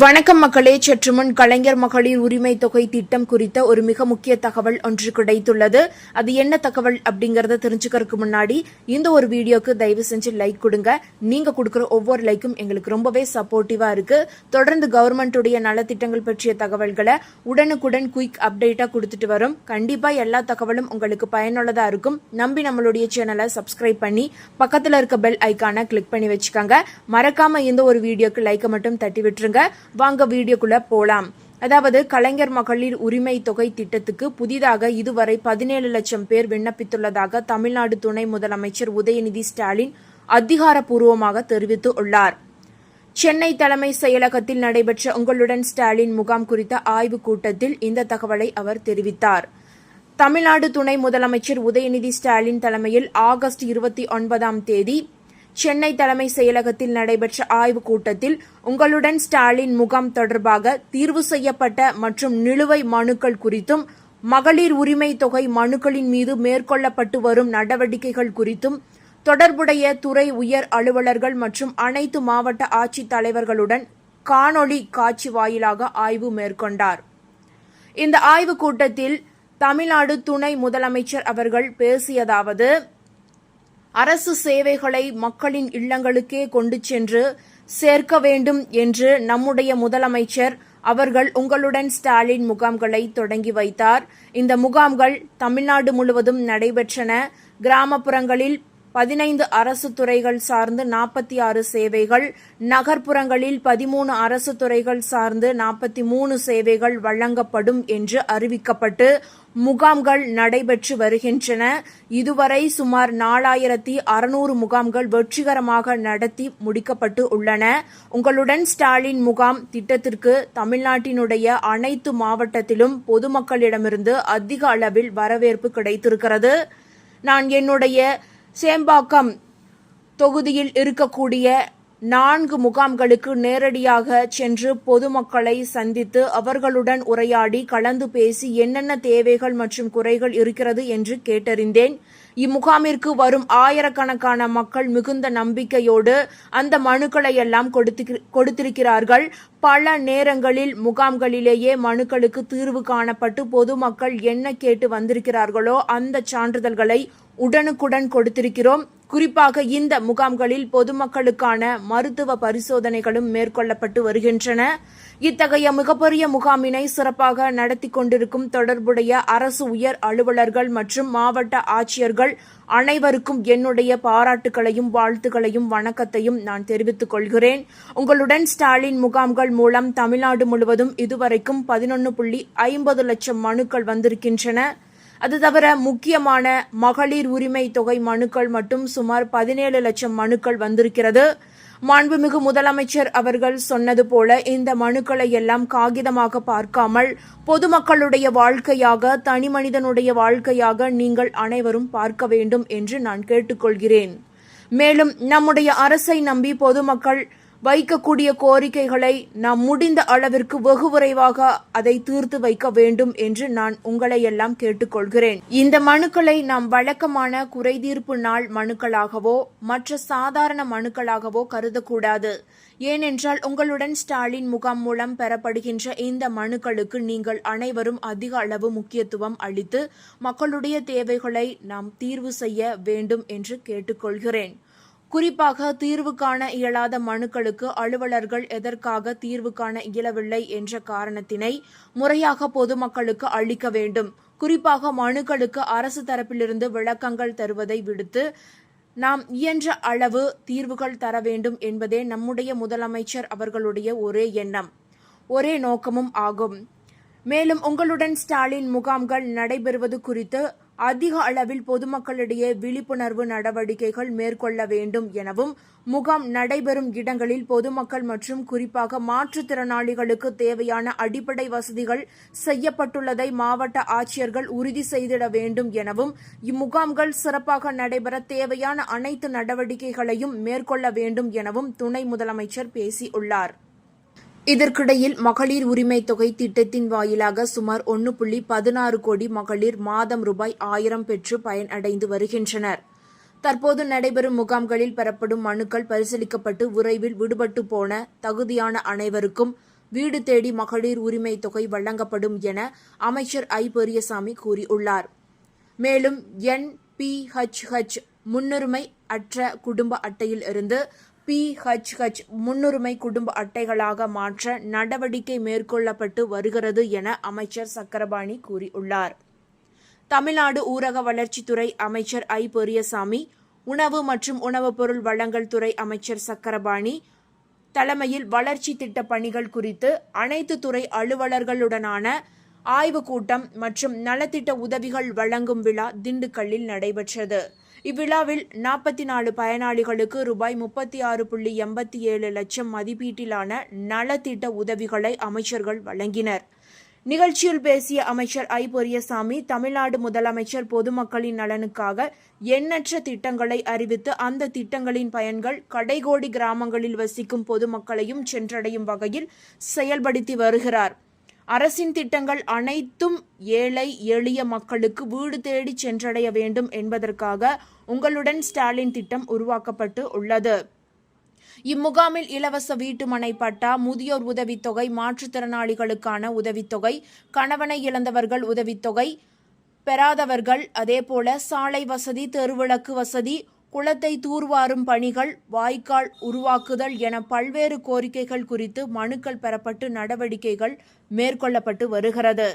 வணக்கம் மக்களே. சற்று முன் கலைஞர் மகளிர் உரிமை தொகை திட்டம் குறித்த ஒரு மிக முக்கிய தகவல் ஒன்று கிடைத்துள்ளது. அது என்ன தகவல் அப்படிங்கறத தெரிஞ்சுக்கிறதுக்கு முன்னாடி இந்த ஒரு வீடியோக்கு தயவு செஞ்சு லைக் கொடுங்க. நீங்க கொடுக்குற ஒவ்வொரு லைக்கும் எங்களுக்கு ரொம்பவே சப்போர்ட்டிவா இருக்கு. தொடர்ந்து கவர்மெண்ட்டுடைய நலத்திட்டங்கள் பற்றிய தகவல்களை உடனுக்குடன் குயிக் அப்டேட்டா கொடுத்துட்டு வரும். கண்டிப்பா எல்லா தகவலும் உங்களுக்கு பயனுள்ளதா இருக்கும். நம்பி நம்மளுடைய சேனலை சப்ஸ்கிரைப் பண்ணி பக்கத்துல இருக்க பெல் ஐக்கானை கிளிக் பண்ணி வச்சுக்கோங்க. மறக்காம இந்த ஒரு வீடியோக்கு லைக்கை மட்டும் தட்டி விட்டுருங்க. வாங்க வீடியோக்குள்ள போலாம். அதாவது கலைஞர் மகளிர் உரிமை தொகை திட்டத்துக்கு புதிதாக இதுவரை 17 லட்சம் பேர் விண்ணப்பித்துள்ளதாக தமிழ்நாடு துணை முதலமைச்சர் உதயநிதி ஸ்டாலின் அதிகாரப்பூர்வமாக தெரிவித்துள்ளார். சென்னை தலைமை செயலகத்தில் நடைபெற்ற உங்களுடன் ஸ்டாலின் முகாம் குறித்த ஆய்வுக் கூட்டத்தில் இந்த தகவலை அவர் தெரிவித்தார். தமிழ்நாடு துணை முதலமைச்சர் உதயநிதி ஸ்டாலின் தலைமையில் ஆகஸ்ட் 29ஆம் தேதி சென்னை தலைமை செயலகத்தில் நடைபெற்ற ஆய்வுக் கூட்டத்தில் உங்களுடன் ஸ்டாலின் முகாம் தொடர்பாக தீர்வு செய்யப்பட்ட மற்றும் நிலுவை மனுக்கள் குறித்தும் மகளிர் உரிமை தொகை மனுக்களின் மீது மேற்கொள்ளப்பட்டு வரும் நடவடிக்கைகள் குறித்தும் தொடர்புடைய துறை உயர் அலுவலர்கள் மற்றும் அனைத்து மாவட்ட ஆட்சித் தலைவர்களுடன் காணொலி காட்சி வாயிலாக ஆய்வு மேற்கொண்டார். இந்த ஆய்வுக் கூட்டத்தில் தமிழ்நாடு துணை முதலமைச்சர் அவர்கள் பேசியதாவது: அரசு சேவைகளை மக்களின் இல்லங்களுக்கே கொண்டு சென்று சேர்க்க வேண்டும் என்று நம்முடைய முதலமைச்சர் அவர்கள் உங்களுடன் ஸ்டாலின் முகாம்களை தொடங்கி வைத்தார். இந்த முகாம்கள் தமிழ்நாடு முழுவதும் நடைபெற்றன. கிராமப்புறங்களில் 15 அரசு துறைகள் சார்ந்து 46 சேவைகள், நகர்ப்புறங்களில் 13 அரசு துறைகள் சார்ந்து 43 சேவைகள் வழங்கப்படும் என்று அறிவிக்கப்பட்டு முகாம்கள் நடைபெற்று வருகின்றன. இதுவரை சுமார் 4600 முகாம்கள் வெற்றிகரமாக நடத்தி முடிக்கப்பட்டு உள்ளன. உங்களுடன் ஸ்டாலின் முகாம் திட்டத்திற்கு தமிழ்நாட்டினுடைய அனைத்து மாவட்டத்திலும் பொதுமக்களிடமிருந்து அதிக அளவில் வரவேற்பு கிடைத்திருக்கிறது. நான் என்னுடைய சேம்பாக்கம் தொகுதியில் இருக்கக்கூடிய 4 முகாம்களுக்கு நேரடியாக சென்று பொதுமக்களை சந்தித்து அவர்களுடன் உரையாடி கலந்து பேசி என்னென்ன தேவைகள் மற்றும் குறைகள் இருக்கிறது என்று கேட்டறிந்தேன். இம்முகாமிற்கு வரும் ஆயிரக்கணக்கான மக்கள் மிகுந்த நம்பிக்கையோடு அந்த மனுக்களை எல்லாம் கொடுத்திருக்கிறார்கள். பல நேரங்களில் முகாம்களிலேயே மனுக்களுக்கு தீர்வு காணப்பட்டு பொதுமக்கள் என்ன கேட்டு வந்திருக்கிறார்களோ அந்த சான்றிதழ்களை உடனுக்குடன் கொடுத்திருக்கிறோம். குறிப்பாக இந்த முகாம்களில் பொதுமக்களுக்கான மருத்துவ பரிசோதனைகளும் மேற்கொள்ளப்பட்டு வருகின்றன. இத்தகைய மிகப்பெரிய முகாமினை சிறப்பாக நடத்தி கொண்டிருக்கும் தொடர்புடைய அரசு உயர் அலுவலர்கள் மற்றும் மாவட்ட ஆட்சியர்கள் அனைவருக்கும் என்னுடைய பாராட்டுகளையும் வாழ்த்துக்களையும் வணக்கத்தையும் நான் தெரிவித்துக் கொள்கிறேன். உங்களுடன் ஸ்டாலின் முகாம்கள் மூலம் தமிழ்நாடு முழுவதும் இதுவரைக்கும் 11.50 லட்சம் மனுக்கள் வந்திருக்கின்றன. அது தவிர முக்கியமான மகளிர் உரிமை தொகை மனுக்கள் மட்டும் சுமார் 17 லட்சம் மனுக்கள் வந்திருக்கிறது. மாண்புமிகு முதலமைச்சர் அவர்கள் சொன்னது போல இந்த மனுக்களை எல்லாம் காகிதமாக பார்க்காமல் பொதுமக்களுடைய வாழ்க்கையாக, தனி மனிதனுடைய வாழ்க்கையாக நீங்கள் அனைவரும் பார்க்க வேண்டும் என்று நான் கேட்டுக்கொள்கிறேன். மேலும் நம்முடைய அரசை நம்பி பொதுமக்கள் வைக்கக்கூடிய கோரிக்கைகளை நாம் முடிந்த அளவிற்கு வெகு விரைவாக அதை தீர்த்து வைக்க வேண்டும் என்று நான் உங்களை எல்லாம் கேட்டுக்கொள்கிறேன். இந்த மனுக்களை நாம் வழக்கமான குறைதீர்ப்பு நாள் மனுக்களாகவோ மற்ற சாதாரண மனுக்களாகவோ கருதக்கூடாது. ஏனென்றால் உங்களுடன் ஸ்டாலின் முகாம் மூலம் பெறப்படுகின்ற இந்த மனுக்களுக்கு நீங்கள் அனைவரும் அதிக அளவு முக்கியத்துவம் அளித்து மக்களுடைய தேவைகளை நாம் தீர்வு செய்ய வேண்டும் என்று கேட்டுக்கொள்கிறேன். குறிப்பாக தீர்வு காண இயலாத மனுக்களுக்கு அலுவலர்கள் எதற்காக தீர்வு காண இயலவில்லை என்ற காரணத்தினை முறையாக பொதுமக்களுக்கு அளிக்க வேண்டும். குறிப்பாக மனுக்களுக்கு அரசு தரப்பிலிருந்து விளக்கங்கள் தருவதை விடுத்து நாம் இயன்ற அளவு தீர்வுகள் தர வேண்டும் என்பதே நம்முடைய முதலமைச்சர் அவர்களுடைய ஒரே எண்ணம், ஒரே நோக்கமும் ஆகும். மேலும் உங்களுடன் ஸ்டாலின் முகாம்கள் நடைபெறுவது குறித்து அதிக அளவில் பொதுமக்களிடையே விழிப்புணர்வு நடவடிக்கைகள் மேற்கொள்ள வேண்டும் எனவும், முகாம் நடைபெறும் இடங்களில் பொதுமக்கள் மற்றும் குறிப்பாக மாற்றுத்திறனாளிகளுக்கு தேவையான அடிப்படை வசதிகள் செய்யப்பட்டுள்ளதை மாவட்ட ஆட்சியர்கள் உறுதி செய்திட வேண்டும் எனவும், இம்முகாம்கள் சிறப்பாக நடைபெற தேவையான அனைத்து நடவடிக்கைகளையும் மேற்கொள்ள வேண்டும் எனவும் துணை முதலமைச்சர் பேசியுள்ளார். இதற்கிடையில் மகளிர் உரிமை தொகை திட்டத்தின் வாயிலாக சுமார் 1.16 கோடி மகளிர் மாதம் ரூபாய் 1000 பெற்று பயனடைந்து வருகின்றனர். தற்போது நடைபெறும் முகாம்களில் பெறப்படும் மனுக்கள் பரிசீலிக்கப்பட்டு விரைவில் விடுபட்டு போன தகுதியான அனைவருக்கும் வீடு தேடி மகளிர் உரிமை தொகை வழங்கப்படும் என அமைச்சர் ஐ. பெரியசாமி கூறியுள்ளார். மேலும் NPHH முன்னுரிமை அற்ற குடும்ப அட்டையில் இருந்து PHH முன்னுரிமை குடும்ப அட்டைகளாக மாற்ற நடவடிக்கை மேற்கொள்ளப்பட்டு வருகிறது என அமைச்சர் சக்கரபாணி கூறியுள்ளார். தமிழ்நாடு ஊரக வளர்ச்சித்துறை அமைச்சர் ஐ. பெரியசாமி, உணவு மற்றும் உணவுப் பொருள் வழங்கல் துறை அமைச்சர் சக்கரபாணி தலைமையில் வளர்ச்சி திட்ட பணிகள் குறித்து அனைத்து துறை அலுவலர்களுடனான ஆய்வுக் கூட்டம் மற்றும் நலத்திட்ட உதவிகள் வழங்கும் விழா திண்டுக்கல்லில் நடைபெற்றது. இவ்விழாவில் 44 பயனாளிகளுக்கு ரூபாய் 36.87 லட்சம் மதிப்பீட்டிலான நலத்திட்ட உதவிகளை அமைச்சர்கள் வழங்கினர். நிகழ்ச்சியில் பேசிய அமைச்சர் ஐ. பெரியசாமி, தமிழ்நாடு முதலமைச்சர் பொதுமக்களின் நலனுக்காக எண்ணற்ற திட்டங்களை அறிவித்து அந்த திட்டங்களின் பயன்கள் கடைகோடி கிராமங்களில் வசிக்கும் பொதுமக்களையும் சென்றடையும் வகையில் செயல்படுத்தி வருகிறார். அரசின் திட்டங்கள் அனைத்தும் ஏழை எளிய மக்களுக்கு வீடு தேடி சென்றடைய வேண்டும் என்பதற்காக உங்களுடன் ஸ்டாலின் திட்டம் உருவாக்கப்பட்டு உள்ளது. இம்முகாமில் இலவச வீட்டுமனை பட்டா, முதியோர் உதவித்தொகை, மாற்றுத்திறனாளிகளுக்கான உதவித்தொகை, கணவனை இழந்தவர்கள் உதவித்தொகை பெறாதவர்கள், அதேபோல சாலை வசதி, தெருவிளக்கு வசதி, குளத்தை தூர்வாரும் பணிகள், வாய்க்கால் உருவாக்குதல் என பல்வேறு கோரிக்கைகள் குறித்து மனுக்கள் பெறப்பட்டு நடவடிக்கைகள் மேற்கொள்ளப்பட்டு வருகிறது.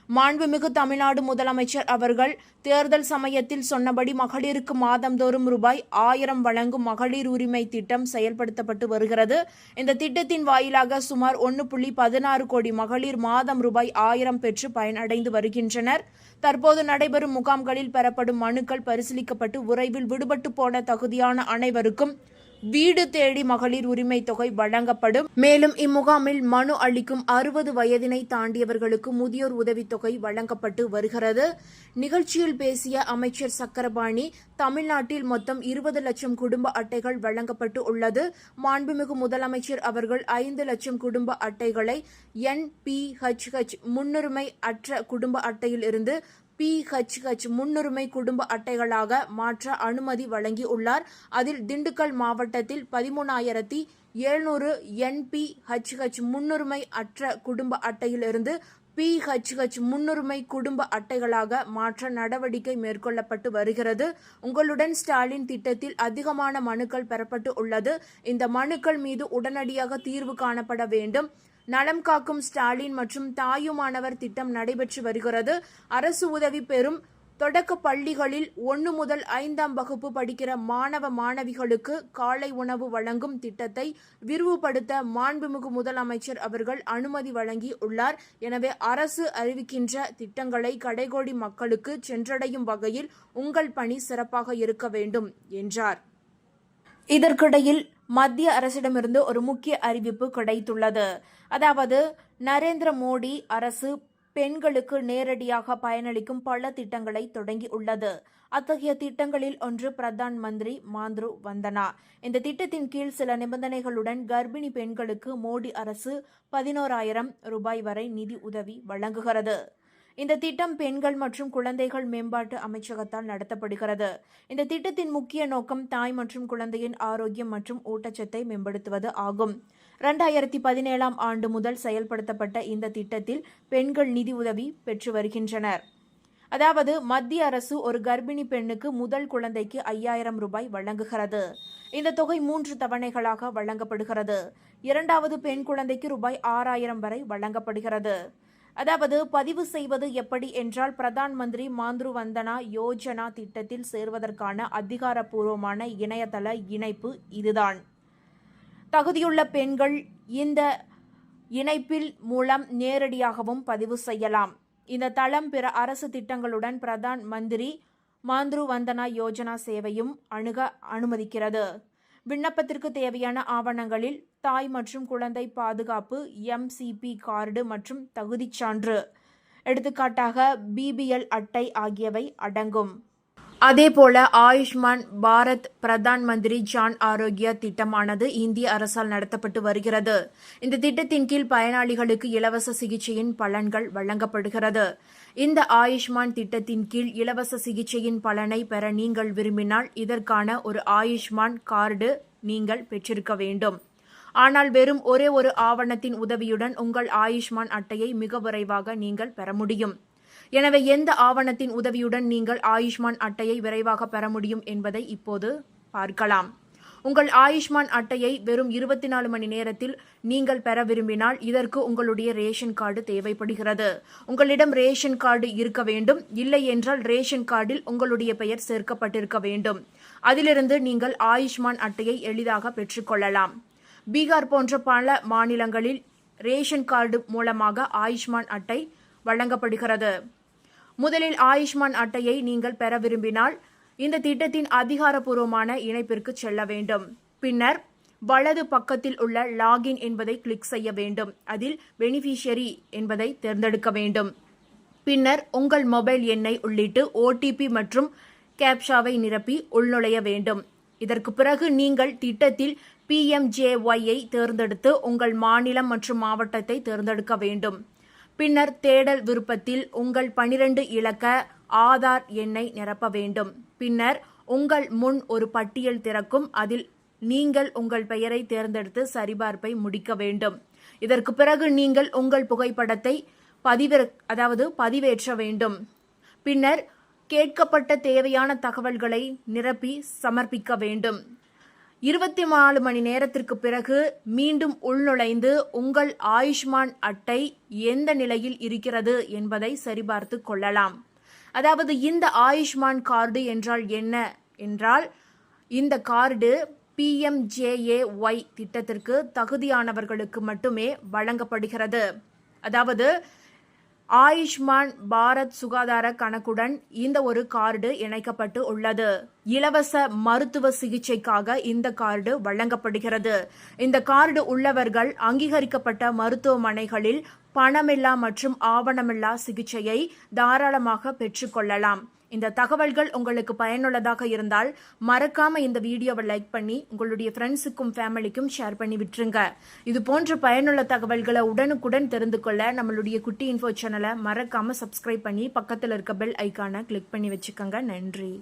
மாண்புமிகு தமிழ்நாடு முதலமைச்சர் அவர்கள் தேர்தல் சமயத்தில் சொன்னபடி மகளிருக்கு மாதந்தோறும் ரூபாய் 1000 வழங்கும் மகளிர் உரிமை திட்டம் செயல்படுத்தப்பட்டு வருகிறது. இந்த திட்டத்தின் வாயிலாக சுமார் 1.16 கோடி மகளிர் மாதம் ரூபாய் 1000 பெற்று பயனடைந்து வருகின்றனர். தற்போது நடைபெறும் முகாம்களில் பெறப்படும் மனுக்கள் பரிசீலிக்கப்பட்டு விரைவில் விடுபட்டு போன தகுதியான அனைவருக்கும் வீடு தேடி மகளிர் உரிமை தொகை வழங்கப்படும். மேலும் இம்முகாமில் மனு அளிக்கும் 60 வயதினை தாண்டியவர்களுக்கு முதியோர் உதவித்தொகை வழங்கப்பட்டு வருகிறது. நிகழ்ச்சியில் பேசிய அமைச்சர் சக்கரபாணி, தமிழ்நாட்டில் மொத்தம் 20 லட்சம் குடும்ப அட்டைகள் வழங்கப்பட்டு உள்ளது. மாண்புமிகு முதலமைச்சர் அவர்கள் 5 லட்சம் குடும்ப அட்டைகளை NPHH முன்னுரிமை அற்ற குடும்ப அட்டையில் இருந்து PHH முன்னுரிமை குடும்ப அட்டைகளாக மாற்ற அனுமதி வழங்கியுள்ளார். அதில் திண்டுக்கல் மாவட்டத்தில் 13,700 NPHH முன்னுரிமை அற்ற குடும்ப அட்டையில் இருந்து PHH முன்னுரிமை குடும்ப அட்டைகளாக மாற்ற நடவடிக்கை மேற்கொள்ளப்பட்டு வருகிறது. உங்களுடன் ஸ்டாலின் திட்டத்தில் அதிகமான மனுக்கள் பெறப்பட்டு உள்ளது. இந்த மனுக்கள் மீது உடனடியாக தீர்வு காணப்பட வேண்டும். நலம் காக்கும் ஸ்டாலின் மற்றும் தாயுமானவர் திட்டம் நடைபெற்று வருகிறது. அரசு உதவி பெறும் தொடக்க பள்ளிகளில் 1 முதல் 5ஆம் வகுப்பு படிக்கிற மாணவ மாணவிகளுக்கு காலை உணவு வழங்கும் திட்டத்தை விரிவுபடுத்த மாண்புமிகு முதலமைச்சர் அவர்கள் அனுமதி வழங்கி உள்ளார். எனவே அரசு அறிவிக்கின்ற திட்டங்களை கடைகோடி மக்களுக்கு சென்றடையும் வகையில் உங்கள் பணி சிறப்பாக இருக்க வேண்டும் என்றார். இதற்கிடையில் மத்திய அரசிடமிருந்து ஒரு முக்கிய அறிவிப்பு கிடைத்துள்ளது. அதாவது, நரேந்திர மோடி அரசு பெண்களுக்கு நேரடியாக பயனளிக்கும் பல திட்டங்களை தொடங்கியுள்ளது. அத்தகைய திட்டங்களில் ஒன்று பிரதான் மந்திரி மாத்ரு வந்தனா. இந்த திட்டத்தின் கீழ் சில நிபந்தனைகளுடன் கர்ப்பிணி பெண்களுக்கு மோடி அரசு 11,000 ரூபாய் வரை நிதி உதவி வழங்குகிறது. இந்த திட்டம் பெண்கள் மற்றும் குழந்தைகள் மேம்பாட்டு அமைச்சகத்தால் நடத்தப்படுகிறது. இந்த திட்டத்தின் முக்கிய நோக்கம் தாய் மற்றும் குழந்தையின் ஆரோக்கியம் மற்றும் ஊட்டச்சத்தை மேம்படுத்துவது ஆகும். 2017ஆம் ஆண்டு முதல் செயல்படுத்தப்பட்ட இந்த திட்டத்தில் பெண்கள் நிதி உதவி பெற்று வருகின்றனர். அதாவது, மத்திய அரசு ஒரு கர்ப்பிணி பெண்ணுக்கு முதல் குழந்தைக்கு 5,000 ரூபாய் வழங்குகிறது. இந்த தொகை 3 தவணைகளாக வழங்கப்படுகிறது. இரண்டாவது பெண் குழந்தைக்கு ரூபாய் 6,000 வரை வழங்கப்படுகிறது. அதாவது, பதிவு செய்வது எப்படி என்றால், பிரதான் மந்திரி மாத்ரு வந்தனா யோஜனா திட்டத்தில் சேர்வதற்கான அதிகாரப்பூர்வமான இணையதள இணைப்பு இதுதான். தகுதியுள்ள பெண்கள் இந்த இணைப்பில் மூலம் நேரடியாகவும் பதிவு செய்யலாம். இந்த தளம் பிற அரசு திட்டங்களுடன் பிரதான் மந்திரி மாத்ரு வந்தனா யோஜனா சேவையும் அணுக அனுமதிக்கிறது. விண்ணப்பத்திற்கு தேவையான ஆவணங்களில் தாய் மற்றும் குழந்தை பாதுகாப்பு, MCP கார்டு மற்றும் தகுதிச் சான்று, எடுத்துக்காட்டாக BBL அட்டை ஆகியவை அடங்கும். அதேபோல ஆயுஷ்மான் பாரத் பிரதான் மந்திரி ஜான் ஆரோக்கிய திட்டமானது இந்திய அரசால் நடத்தப்பட்டு வருகிறது. இந்த திட்டத்தின் கீழ் பயனாளிகளுக்கு இலவச சிகிச்சையின் பலன்கள் வழங்கப்படுகிறது. இந்த ஆயுஷ்மான் திட்டத்தின் கீழ் இலவச சிகிச்சையின் பலனை பெற நீங்கள் விரும்பினால் இதற்கான ஒரு ஆயுஷ்மான் கார்டு நீங்கள் பெற்றிருக்க வேண்டும். ஆனால் வெறும் ஒரே ஒரு ஆவணத்தின் உதவியுடன் உங்கள் ஆயுஷ்மான் அட்டையை மிக விரைவாக நீங்கள் பெற முடியும். எனவே எந்த ஆவணத்தின் உதவியுடன் நீங்கள் ஆயுஷ்மான் அட்டையை விரைவாக பெற முடியும் என்பதை இப்போது பார்க்கலாம். உங்கள் ஆயுஷ்மான் அட்டையை வெறும் 24 மணி நேரத்தில் நீங்கள் பெற விரும்பினால் இதற்கு உங்களுடைய ரேஷன் கார்டு தேவைப்படுகிறது. உங்களிடம் ரேஷன் கார்டு இருக்க வேண்டும். இல்லை என்றால் ரேஷன் கார்டில் உங்களுடைய பெயர் சேர்க்கப்பட்டிருக்க வேண்டும். அதிலிருந்து நீங்கள் ஆயுஷ்மான் அட்டையை எளிதாக பெற்றுக்கொள்ளலாம். பீகார் போன்ற பல மாநிலங்களில் ரேஷன் கார்டு மூலமாக ஆயுஷ்மான் அட்டை வழங்கப்படுகிறது. முதலில் ஆயுஷ்மான் அட்டையை நீங்கள் பெற விரும்பினால் இந்த திட்டத்தின் அதிகாரப்பூர்வமான இணைப்பிற்கு செல்ல வேண்டும். பின்னர் வலது பக்கத்தில் உள்ள லாகின் என்பதை கிளிக் செய்ய வேண்டும். அதில் பெனிஃபிஷியரி என்பதை தேர்ந்தெடுக்க வேண்டும். பின்னர் உங்கள் மொபைல் எண்ணை உள்ளிட்டு OTP மற்றும் கேப்சாவை நிரப்பி உள்நுழைய வேண்டும். இதற்கு பிறகு நீங்கள் திட்டத்தில் PMJY தேர்ந்தெடுத்து உங்கள் மாநிலம் மற்றும் மாவட்டத்தை தேர்ந்தெடுக்க வேண்டும். பின்னர் தேடல் விருப்பத்தில் உங்கள் 12 இலக்க ஆதார் எண்ணை நிரப்ப வேண்டும். பின்னர் உங்கள் முன் ஒரு பட்டியல் திறக்கும். அதில் நீங்கள் உங்கள் பெயரை தேர்ந்தெடுத்து சரிபார்ப்பை முடிக்க வேண்டும். இதற்கு பிறகு நீங்கள் உங்கள் புகைப்படத்தை பதிவேற்ற வேண்டும். பின்னர் கேட்கப்பட்ட தேவையான தகவல்களை நிரப்பி சமர்ப்பிக்க வேண்டும். 24 மணி நேரத்திற்கு பிறகு மீண்டும் உள்நுழைந்து உங்கள் ஆயுஷ்மான் அட்டை எந்த நிலையில் இருக்கிறது என்பதை சரிபார்த்து கொள்ளலாம். அதாவது இந்த ஆயுஷ்மான் கார்டு என்றால் என்ன என்றால், இந்த கார்டு PMJAY திட்டத்திற்கு தகுதியானவர்களுக்கு மட்டுமே வழங்கப்படுகிறது. அதாவது ஆயுஷ்மான் பாரத் சுகாதார கணக்குடன் இந்த ஒரு கார்டு இணைக்கப்பட்டு உள்ளது. இலவச மருத்துவ சிகிச்சைக்காக இந்த கார்டு வழங்கப்படுகிறது. இந்த கார்டு உள்ளவர்கள் அங்கீகரிக்கப்பட்ட மருத்துவமனைகளில் பணமில்லா மற்றும் ஆவணமில்லா சிகிச்சையை தாராளமாக பெற்றுக்கொள்ளலாம். இந்த தகவல்கள் உங்களுக்கு பயனுள்ளதாக இருந்தால் மறக்காம இந்த வீடியோவை லைக் பண்ணி உங்களுடைய ஃப்ரெண்ட்ஸுக்கும் ஃபேமிலிக்கும் ஷேர் பண்ணி விட்டுருங்க. இது போன்ற பயனுள்ள தகவல்களை உடனுக்குடன் தெரிந்து கொள்ள நம்மளுடைய குட்டி இன்ஃபோ சேனலை மறக்காம சப்ஸ்கிரைப் பண்ணி பக்கத்தில் இருக்க பெல் ஐக்கானை கிளிக் பண்ணி வச்சுக்கோங்க. நன்றி.